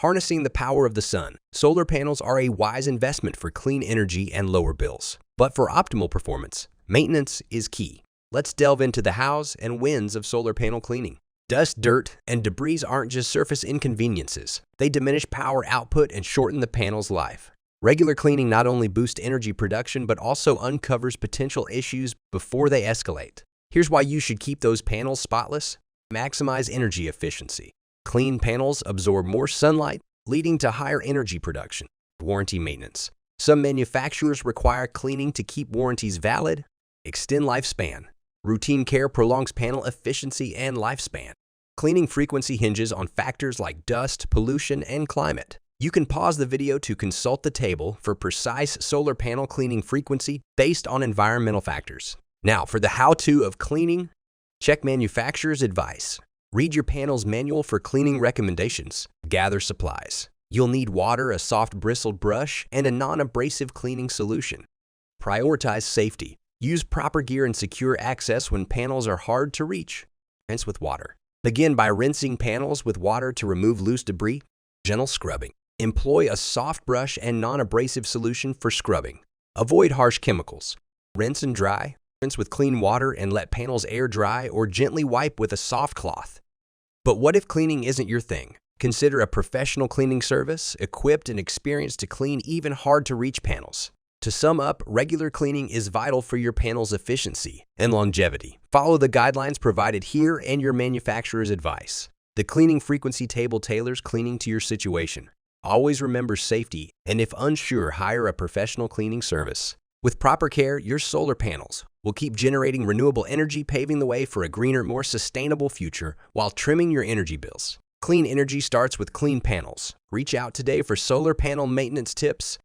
Harnessing the power of the sun, solar panels are a wise investment for clean energy and lower bills. But for optimal performance, maintenance is key. Let's delve into the hows and whens of solar panel cleaning. Dust, dirt, and debris aren't just surface inconveniences. They diminish power output and shorten the panel's life. Regular cleaning not only boosts energy production but also uncovers potential issues before they escalate. Here's why you should keep those panels spotless. Maximize energy efficiency. Clean panels absorb more sunlight, leading to higher energy production. Warranty maintenance. Some manufacturers require cleaning to keep warranties valid. Extend lifespan. Routine care prolongs panel efficiency and lifespan. Cleaning frequency hinges on factors like dust, pollution, and climate. You can pause the video to consult the table for precise solar panel cleaning frequency based on environmental factors. Now, for the how-to of cleaning, check manufacturer's advice. Read your panel's manual for cleaning recommendations. Gather supplies. You'll need water, a soft bristled brush, and a non-abrasive cleaning solution. Prioritize safety. Use proper gear and secure access when panels are hard to reach. Rinse with water. Begin by rinsing panels with water to remove loose debris. Gentle scrubbing. Employ a soft brush and non-abrasive solution for scrubbing. Avoid harsh chemicals. Rinse and dry. Rinse with clean water and let panels air dry or gently wipe with a soft cloth. But what if cleaning isn't your thing? Consider a professional cleaning service equipped and experienced to clean even hard-to-reach panels. To sum up, regular cleaning is vital for your panel's efficiency and longevity. Follow the guidelines provided here and your manufacturer's advice. The cleaning frequency table tailors cleaning to your situation. Always remember safety, and if unsure, hire a professional cleaning service. With proper care, your solar panels will keep generating renewable energy, paving the way for a greener, more sustainable future while trimming your energy bills. Clean energy starts with clean panels. Reach out today for solar panel maintenance tips